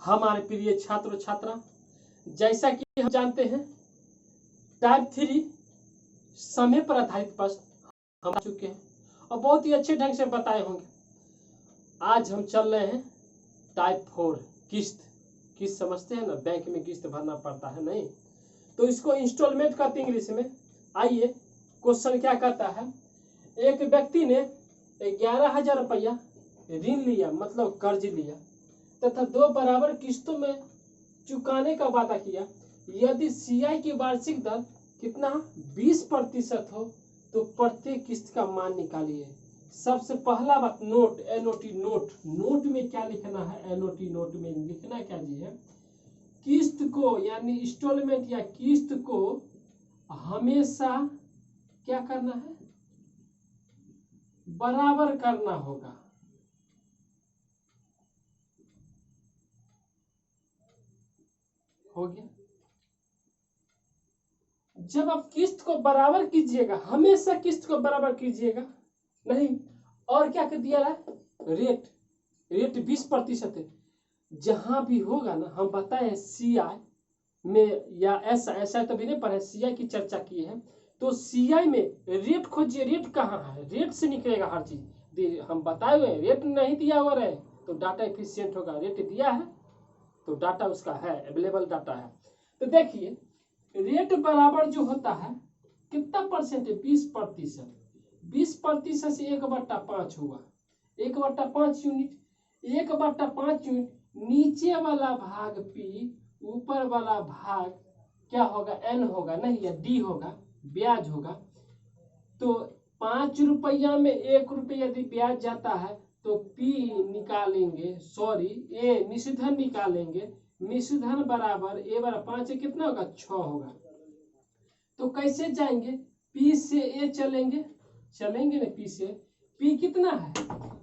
हमारे प्रिय छात्र छात्रा, जैसा कि हम जानते हैं टाइप 3 समय पर आधारित प्रश्न हम आ चुके हैं और बहुत ही अच्छे ढंग से बताए होंगे। आज हम चल रहे हैं टाइप 4 किस्त समझते हैं ना, बैंक में किस्त भरना पड़ता है नहीं, तो इसको इंस्टॉलमेंट करते इंग्लिश में। आइए, क्वेश्चन क्या कहता है, एक व्यक्ति ने 11,000 रुपया ऋण लिया, मतलब कर्ज लिया, तथा 2 बराबर किस्तों में चुकाने का वादा किया। यदि सीआई की वार्षिक दर कितना 20% हो तो प्रत्येक किस्त का मान निकालिए। सबसे पहला बात, नोट, एनओटी नोट में क्या लिखना है, एनओटी नोट में लिखना क्या जी है, किस्त को यानी इंस्टॉलमेंट या किस्त को हमेशा क्या करना है, बराबर करना होगा। हो गया। जब आप किस्त को बराबर कीजिएगा, हमेशा किस्त को बराबर कीजिएगा, नहीं और क्या कर दिया है, रेट 20% है। जहां भी होगा ना, हम बताए सीआई में या ऐसा तो भी नहीं पढ़े, सीआई की चर्चा की है, तो सीआई में रेट खोजिए। रेट कहाँ है, रेट से निकलेगा हर चीज। हम बताए हुए रेट नहीं दिया हुआ रहे तो डाटा एफिशिएंट होगा, रेट दिया है तो डाटा उसका है, अवेलेबल डाटा है। तो देखिए, रेट बराबर जो होता है कितना परसेंट है, 20%। 20% से 1/5 हुआ, 1/5 यूनिट, 1/5 यूनिट। नीचे वाला भाग पी, ऊपर वाला भाग क्या होगा, एन होगा नहीं, या डी होगा, ब्याज होगा। तो 5 रुपया में 1 रुपया यदि ब्याज जाता है तो पी निकालेंगे, सॉरी ए निश्चित धन निकालेंगे। निश्चित धन बराबर ए बराबर 5 है, कितना होगा, 6 होगा। तो कैसे जाएंगे, पी से ए चलेंगे ना, पी से। पी कितना है,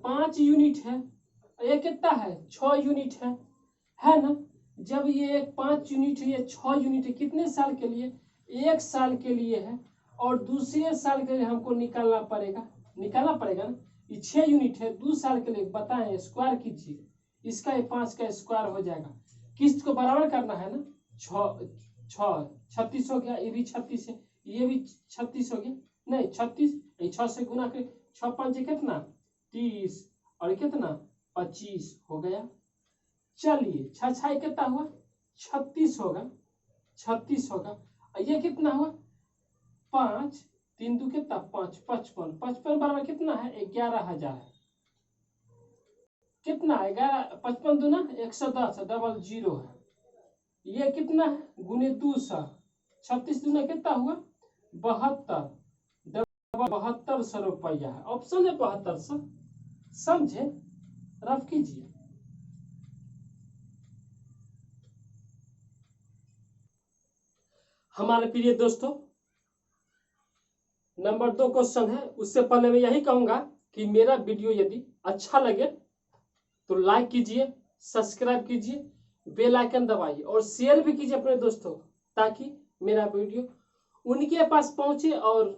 5 यूनिट है, ए कितना है, 6 यूनिट है ना। जब ये 5 यूनिट है, ये 6 यूनिट है, कितने साल के लिए, 1 साल के लिए है, और दूसरे साल के लिए हमको निकालना पड़ेगा ना। ये 6 यूनिट है, 2 साल के लिए, बताएं स्क्वायर कीजिए, इसका 5 का स्क्वायर हो जाएगा। किस्त को बराबर करना है ना, 36 हो गया, ये भी 36 है, ये भी 36 हो गया, नहीं 36, 6 से गुना कर, 6 5 कितना 30, और कितना 25 हो गया। चलिए 6 कितना हुआ, 36 होगा, 36 होगा। ये कितना हुआ, 5 3 2 कितना 5, 55, 55 बराबर कितना है, 11,000 है। कितना 11, 55 दूना 110 है, डबल 0 है। ये कितना है, गुने 200, 36 दूना कितना हुआ, 72, डबल 7200 रुपया है। ऑप्शन है 7200, समझे, रफ कीजिए। हमारे प्रिय दोस्तों, नंबर 2 क्वेश्चन है। उससे पहले मैं यही कहूंगा कि मेरा वीडियो यदि अच्छा लगे तो लाइक कीजिए, सब्सक्राइब कीजिए, बेल आइकन दबाइए और शेयर भी कीजिए अपने दोस्तों, ताकि मेरा वीडियो उनके पास पहुंचे और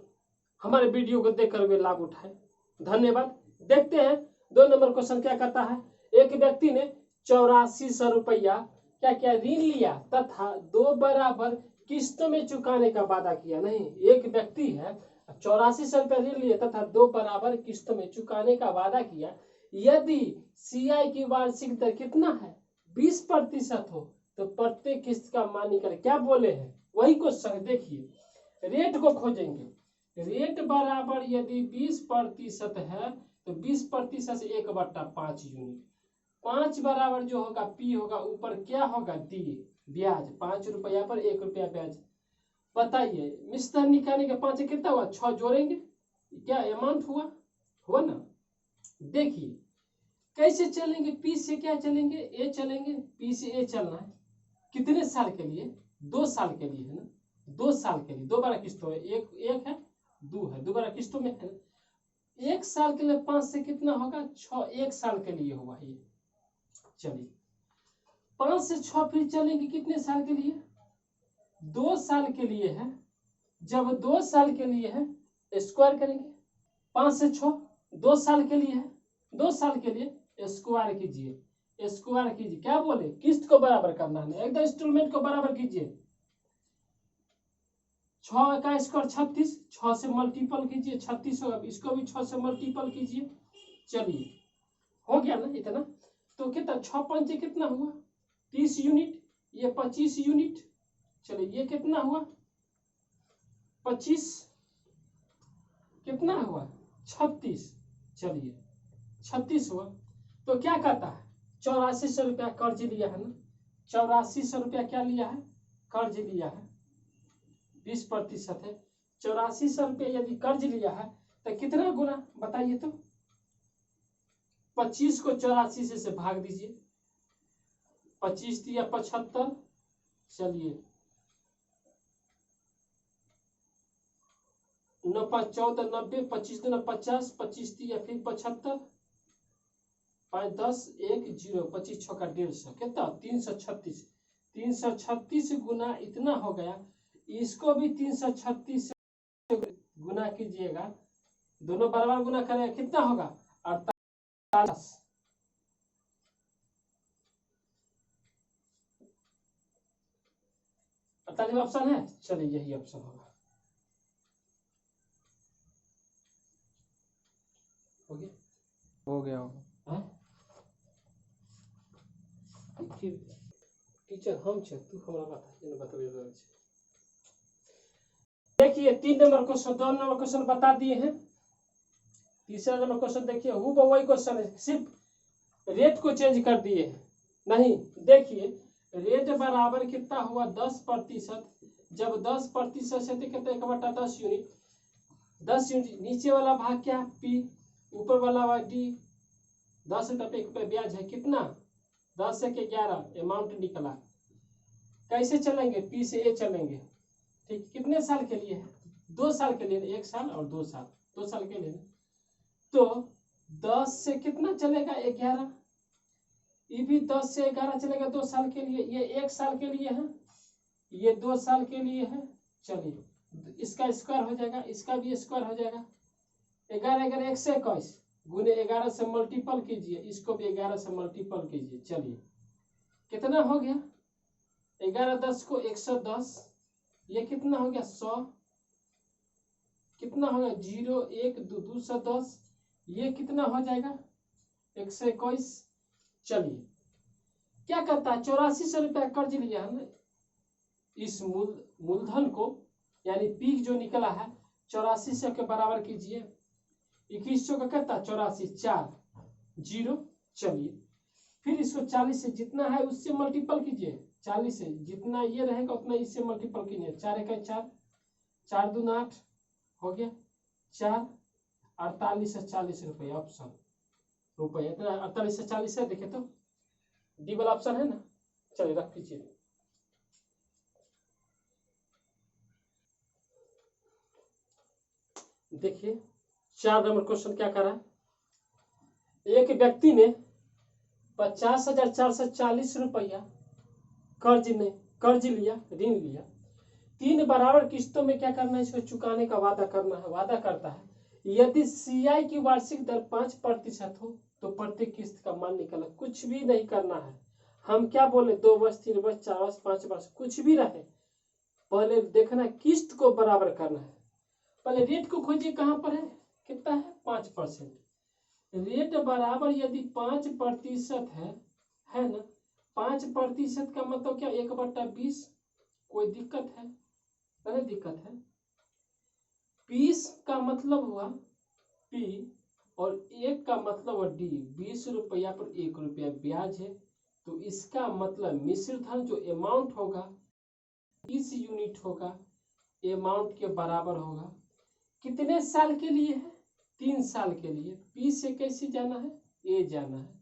हमारे वीडियो को देखकर वे लाभ उठाए। धन्यवाद। देखते हैं 2 नंबर क्वेश्चन क्या कहता है। एक व्यक्ति ने 8400 रुपया क्या क्या ऋण लिया तथा 2 बराबर किस्तों में चुकाने का वादा किया। नहीं, एक व्यक्ति है 8400 रुपया ऋण लिया तथा 2 बराबर किस्तों में चुकाने का वादा किया। यदि सीआई की वार्षिक दर कितना है, 20% हो तो प्रत्येक किस्त का मान निकालें। क्या बोले हैं, वही क्वेश्चन। देखिए, रेट को खोजेंगे। रेट बराबर यदि 20% है तो 20% से 1/5 यूनिट। 5 बराबर जो होगा पी होगा, ऊपर क्या होगा, डी, ब्याज। 5 रुपया पर 1 रुपया ब्याज। बताइए, मिश्रण निकालने के 5 कितना हुआ, 6 जोड़ेंगे, क्या अमाउंट हुआ ना। देखिए कैसे चलेंगे, पी से क्या चलेंगे, ए चलेंगे, पी से ए चलना है। कितने साल के लिए, 2 साल के लिए है ना, 2 साल के लिए। 2 बारह किस्तों है, एक है, 2 है, 2 बारह किस्तों में है। 1 साल के लिए 5 से कितना होगा, 6, 1 साल के लिए हुआ ये। चलिए 5 से 6 फिर चलेंगे, कितने साल के लिए, 2 साल के लिए है। जब 2 साल के लिए है, स्क्वायर करेंगे। 5 से 6 2 साल के लिए है, 2 साल के लिए स्क्वायर कीजिए, स्क्वायर कीजिए, क्या बोले, किस्त को बराबर करना है, एकदम इंस्टॉलमेंट को बराबर कीजिए। 6 का स्क्वायर 36, 6 से मल्टीपल कीजिए 36 होगा, इसको भी 6 से मल्टीपल कीजिए। चलिए हो गया ना इतना, तो कितना 6 पंचे कितना हुआ 30 यूनिट, ये 25 यूनिट। चलिए ये कितना हुआ 25, कितना हुआ 36, चलिए 36 हुआ। तो क्या कहता है 8400 रुपया कर्ज लिया है ना, 8400 रुपया क्या लिया है, कर्ज लिया है, 20% है। 8400 रुपया यदि कर्ज लिया है तो कितना गुना बताइए तो, 25 को 84 से भाग दीजिए, 25 दिया 75, चलिए 9 5 14 90, 25 दूना 50, 25 दिया फिर 75, 5 10 1 0, 25 छक्का 150, कितना 336, 336 गुना इतना हो गया। इसको भी 336 से गुना कीजिएगा, दोनों बराबर गुना करेगा, कितना होगा 48। 48 ऑप्शन है, चलिए यही ऑप्शन होगा। हो गया, हो गया होगा। टीचर हम छे, तू हमरा बता देखिए 3 नंबर क्वेश्चन, 2 नंबर क्वेश्चन बता दिए हैं। तीसरा नंबर क्वेश्चन देखिए वही क्वेश्चन है, सिर्फ रेट को चेंज कर दिए हैं। नहीं देखिए रेट बराबर कितना हुआ 10%, जब 10% से तो कितना 1/10 यूनिट, 10 यूनिट, नीचे वाला भाग क्या पी, ऊपर वाला भाग डी, 10 रुपये पे 1 रुपये ब्याज है, कितना 10 से 11 अमाउंट निकला। कैसे चलेंगे, पी से ए चलेंगे, ठीक, कितने साल के लिए है 2 साल के लिए, 1 साल और 2 साल, 2 साल के लिए। तो 10 से कितना चलेगा 11, ये भी 10 से 11 चलेगा 2 साल के लिए, ये 1 साल के लिए है, ये 2 साल के लिए है। चलिए इसका स्क्वायर हो जाएगा, इसका भी स्क्वायर हो जाएगा, 11 11 121 गुने 11 से मल्टीपल कीजिए, इसको भी 11 से मल्टीपल कीजिए। चलिए कितना हो गया 11 10 को 110, ये कितना हो गया 100, कितना हो गया 0 1 2 210, ये कितना हो जाएगा 121। चलिए क्या करता है 8400 रुपया कर्ज लिया है ना, इस मूलधन को यानी पीक जो निकला है 8400 के बराबर कीजिए, 2100 का कितना 84 4 0। चलिए फिर इसको 40 से जितना है उससे मल्टीपल कीजिए, 40 से जितना ये रहेगा उतना इससे मल्टीपल कीजिए, 4 1 4, 4 2 8 हो गया 4, 48 से 40 रुपये ऑप्शन रुपये, इतना 48 से 40 है, देखे तो डी वाला ऑप्शन है ना। चलिए रख दीजिए। देखिए 4 नंबर क्वेश्चन क्या करा, एक व्यक्ति ने 50,440 रुपया कर्ज लिया, ऋण लिया, 3 बराबर किस्तों में क्या करना है, इसको चुकाने का वादा करना है। वादा करता है यदि सीआई की वार्षिक दर 5% हो तो प्रत्येक किस्त का मान निकाला, कुछ भी नहीं करना है। हम क्या बोले 2 वर्ष 3 वर्ष 4 वर्ष 5 वर्ष कुछ भी रहे, पहले देखना किस्त को बराबर करना है। पहले रेट को खोजिए, कहां पर है, कितना है 5%, रेट बराबर यदि 5% है ना, 5% का मतलब क्या 1/20, कोई दिक्कत है, नहीं दिक्कत है। 20 का मतलब हुआ पी और 1 का मतलब हुआ डी, 20 रुपया पर 1 रुपया ब्याज है, तो इसका मतलब मिश्र धन जो अमाउंट होगा 20 यूनिट होगा, अमाउंट के बराबर होगा। कितने साल के लिए है 3 साल के लिए, पी से कैसे जाना है, ए जाना है,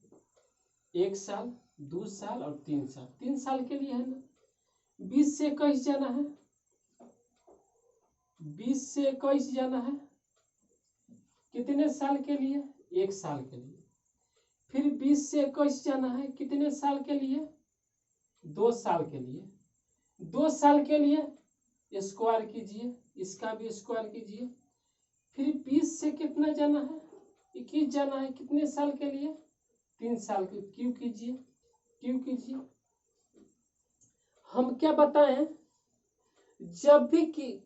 1 साल 2 साल और 3 साल, 3 साल के लिए है ना। 20 से 21 जाना है, 20 से 21 जाना है, कितने साल के लिए 1 साल के लिए। फिर 20 से 21 जाना है कितने साल के लिए 2 साल के लिए, 2 साल के लिए स्क्वायर कीजिए, इसका भी स्क्वायर कीजिए। फिर 20 से कितना जाना है 21 जाना है, कितने साल के लिए 3 साल के क्यू कीजिए, क्यू कीजिए। हम क्या बताए हैं, जब भी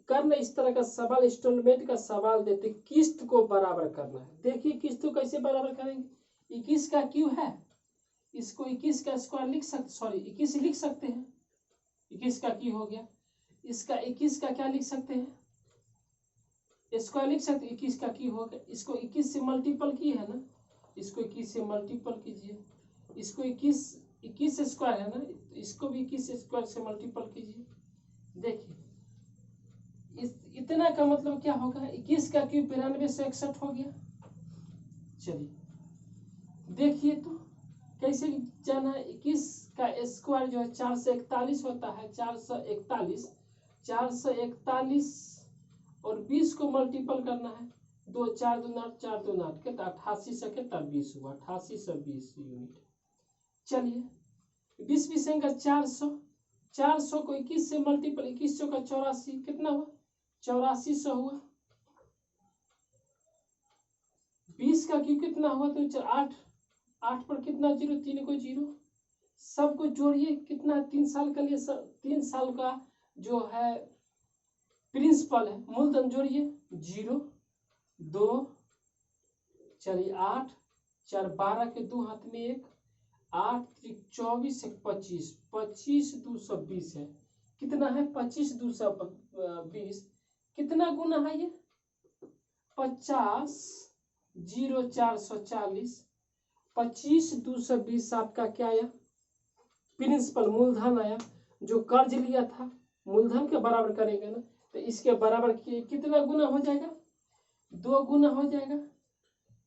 करना इस तरह का सवाल, इंस्टॉलमेंट का सवाल देते किस्त को बराबर करना है। देखिए किस्त को कैसे बराबर करेंगे, 21 का क्यू है, इसको 21 का स्क्वायर लिख सकते, सॉरी 21 लिख सकते हैं, 21 का क्यू हो गया। इसका 21 का क्या लिख सकते हैं, स्क्वायर लिख सकते, 21 का क्यू हो गया। इसको 21 से मल्टीपल की है ना, इसको 21 से मल्टीपल कीजिए। इसको 21 स्क्वायर है ना, इसको भी 21 स्क्वायर से मल्टीपल कीजिए। देखिए इतना का मतलब क्या होगा, 21 का क्यूब 92 से 61 हो गया। चलिए देखिए तो कैसे जाना है, 21 का स्क्वायर जो है 441 होता है, 441, 441 और 20 को मल्टीपल करना है, 2 4 2 8 4 2 8 कितना 88 से कितना 20 हुआ, 88 से 20 यूनिट। चलिए 20 20 का 400, 400 को 21 से मल्टीपल, 2100 का 84 कितना हुआ, 8400 हुआ। 20 का क्यू कितना हुआ तो 8, 8 पर कितना जीरो, 3 को जीरो, सबको जोड़िए कितना 3 साल के लिए, 3 साल का जो है प्रिंसिपल है, मूलधन जोड़िए 0 2, चलिए 8 4 12 के 2 हाथ में 1, 8 3 24 1 25, 25 220 है, कितना है 25 220, कितना गुना है ये 50 0 440, 25 220 आपका क्या आया, प्रिंसिपल मूलधन आया, जो कर्ज लिया था मूलधन के बराबर करेंगे ना, तो इसके बराबर कितना गुना हो जाएगा, 2 गुना हो जाएगा।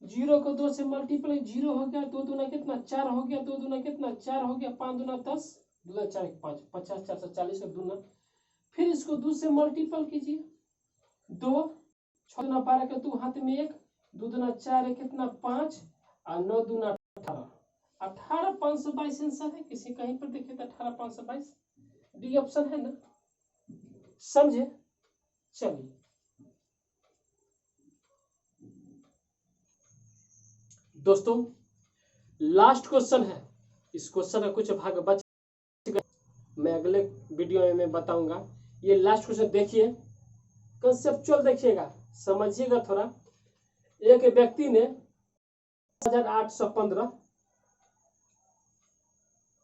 0 को 2 से मल्टीप्लाई, 0 हो गया, 2 दूना कितना 4 हो गया, 2 दूना कितना 4 हो गया, 5 दूना 10, 2 4 5, 50 440 और दूना, फिर इसको 2 से मल्टीपल कीजिए, 2 6 दूना 12 के 2 हाथ में 1, 2 दूना 4 है कितना 5 और 9 दूना 18, 18 522 आंसर है। किसी कहीं पर देखिए तो 18 522 डी ऑप्शन है ना, समझे। चलिए दोस्तों लास्ट क्वेश्चन है, इस क्वेश्चन का कुछ भाग बच गए, मैं अगले वीडियो में मैं बताऊंगा। ये लास्ट क्वेश्चन देखिए, कंसेप्चुअल देखिएगा, समझिएगा थोड़ा। एक व्यक्ति ने 1815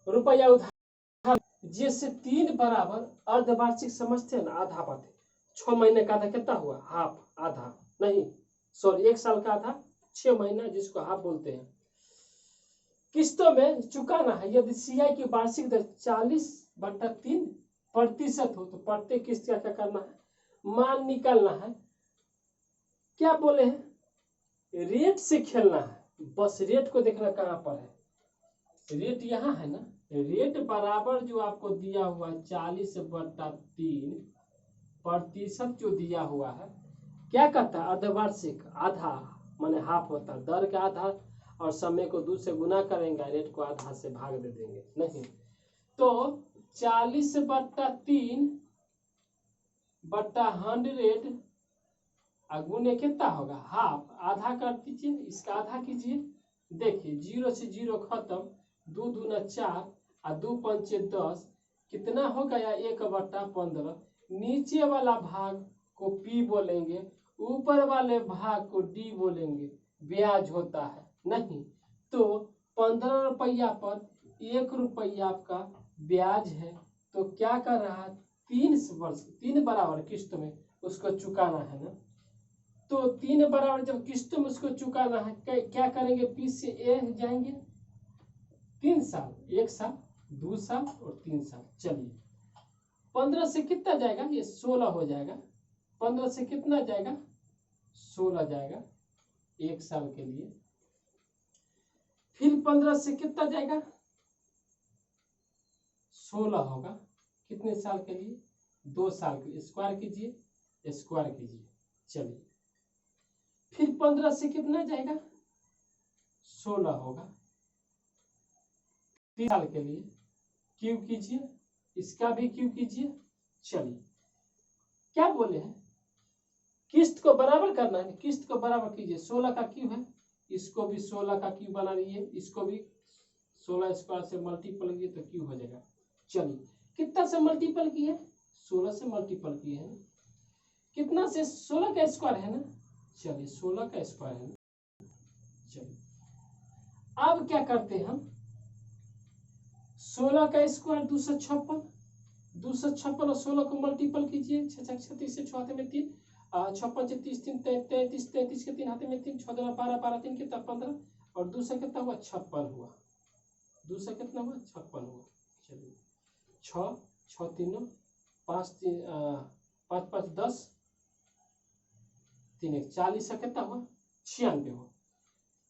रुपया उधार, जिससे 3 बराबर अर्धवार्षिक समझते हैं ना, आधा बात 6 महीने का आधा कितना हुआ, हाफ, आधा नहीं सॉरी 1 साल का आधा, 6 महीना जिसको हाफ बोलते हैं, किस्तों में चुकाना है। यदि सीआई की वार्षिक दर 40/3% हो तो प्रत्येक किस्त का क्या करना है, मान निकालना है। क्या बोले हैं, रेट से खेलना है, बस रेट को देखना कहां पर है, रेट यहाँ है ना, रेट बराबर जो आपको दिया हुआ 40/3% जो दिया हुआ है, क्या कहता है अर्धवार्षिक, आधा माने हाफ होता है, दर का आधा और समय को 2 से गुना करेंगे, रेट को आधा से भाग दे देंगे, नहीं तो 40/3/100 गुने कितना होगा, हाफ, आधा कर दीजिए, इसका आधा कीजिए। देखिए 0 से 0 खत्म, 2 दूना 4 और 2 पंचे 10, कितना हो गया 1/15। नीचे वाला भाग को पी बोलेंगे, ऊपर वाले भाग को डी बोलेंगे, ब्याज होता है नहीं तो 15 रुपया पर 1 रुपया आपका ब्याज है, तो क्या कर रहा है 3 बराबर किस्त में उसको चुकाना है ना, तो 3 बराबर जब किस्त में उसको चुकाना है, क्या करेंगे, पी से ए जाएंगे, 3 साल, 1 साल 2 साल और 3 साल। चलिए 15 से कितना जाएगा, ये 16 हो जाएगा, 15 से कितना जाएगा 16 जाएगा 1 साल के लिए, फिर 15 से कितना जाएगा 16 होगा कितने साल के लिए, 2 साल के लिए, स्क्वायर कीजिए, स्क्वायर कीजिए। चलिए फिर 15 से कितना जाएगा 16 होगा 3 साल के लिए, क्यू कीजिए, इसका भी क्यू कीजिए। चलिए क्या बोले हैं, किस्त को बराबर करना है, किस्त को बराबर कीजिए, 16 का क्यू है इसको भी 16 का क्यूब बना रही है, इसको भी 16 स्क्वायर से मल्टीपल किए तो क्यूब हो जाएगा। चलिए कितना से मल्टीपल किए, 16 से मल्टीपल किए है ना, कितना से 16 का स्क्वायर है ना, चलिए 16 का स्क्वायर है ना। चलिए अब क्या करते हैं हम, 16 का स्क्वायर 256, 256 और 16 को मल्टीपल कीजिए, 6 36 से 6 हाथ में 3, 56 30 3 33 33 के 3 हाथ में 3, 6 12 12 3 कितना 15 और 2 से कितना हुआ 56 हुआ, 2 से कितना हुआ 56 हुआ। चलिए 6 6 3 5 5 5 10 3 1 40 से कितना हुआ 96 हुआ।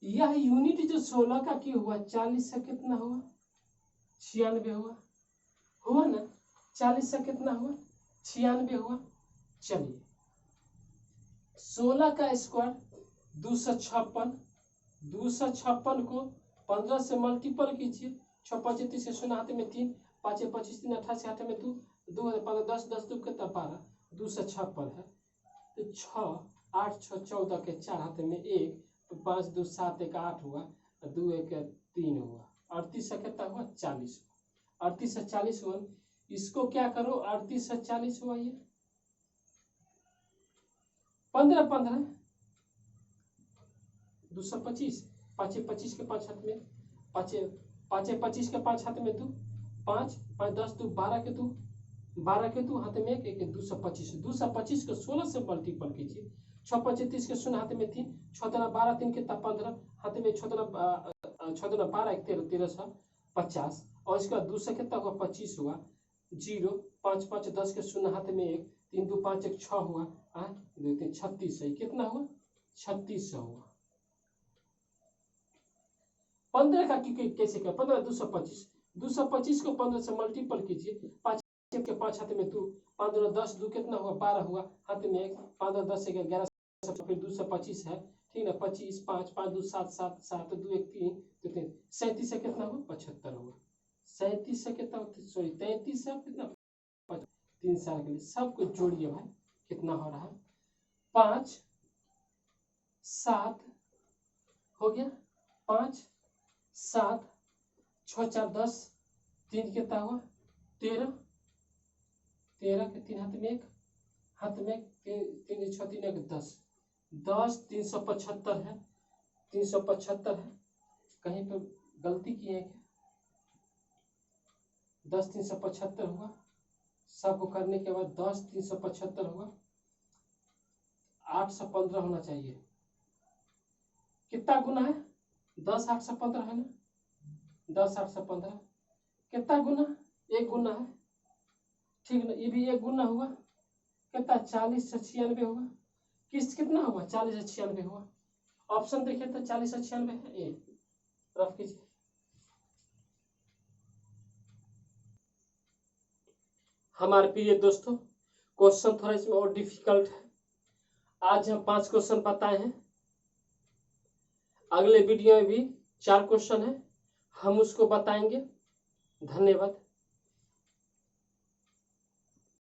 यह यूनिट जो 16 का क्यों हुआ, 40 से कितना हुआ 96 हुआ, हुआ ना, 40 से कितना हुआ 96 हुआ। चलिए 16 का स्क्वायर 256, 256 को 15 से मल्टीपल कीजिए, 6 5 30 के 0 हाथ में 3, 5 25 3 28 हाथ में 2 2 15 10 10 2 कितना 12, 256 है तो 6 8 6 14 के 4 हाथ में 1, 5 2 7 1 8 हुआ, 2 1 3 हुआ, 38 से कितना हुआ 40, 38 से 40 हुआ। इसको क्या करो 38 से 40 हुआ, ये 15 15 225, 5 25 के 5 हाथ में 5 5 25 के 5 हाथ में 2, 5 5 10 2 12 के 2, 12 के 2 हाथ में 1 1 225, 225 को 16 से मल्टीपल कीजिए, 6 5 30 के 0 हाथ में 3, 6 12 3 कितना 15 हाथ में 6 12 1 13 1350 और इसका 2 से कितना हुआ 25 हुआ, 0 5 5 10 के 0 हाथ में 1 3 2 5 1 6 हुआ, 2 3 36 है, कितना हुआ 36 हुआ। 15 का कैसे क्या 15 225, 225 को 15 से मल्टीपल कीजिए, 5 के 5 हाथ में 2, 15 10 2 कितना हुआ 12 हुआ, हाथ में 1 15 10 11 फिर 225 है, ठीक है 25 5 5 2 7 7 7 2 1 3 तो 3 37 से कितना हुआ 75 हुआ, 37 से कितना सॉरी 33 से कितना 3 साल के लिए सब कुछ जोड़िए भाई कितना हो रहा है 5 7 हो गया, 5 7 6 4 10 3 कितना हुआ 13 13 के 3 हाथ में 1 हाथ में 3 6 3 1 10 10 375 है, 375 है, कहीं पर गलती की है क्या, 10 375 हुआ, सबको करने के बाद 10 375 हुआ, 815 होना चाहिए, कितना गुना है 10 815 है ना, 10 815 कितना गुना, एक गुना है, ठीक ना, ये भी एक गुना हुआ, कितना 40 से 96 हुआ, कितना हुआ 40 से 96 हुआ, ऑप्शन देखिए तो 40 से 96 है, ए रफ कीजिए। हमारे प्रिय दोस्तों क्वेश्चन थोड़ा इसमें और डिफिकल्ट है, आज हम 5 क्वेश्चन बताए हैं, अगले वीडियो में भी 4 क्वेश्चन है, हम उसको बताएंगे। धन्यवाद।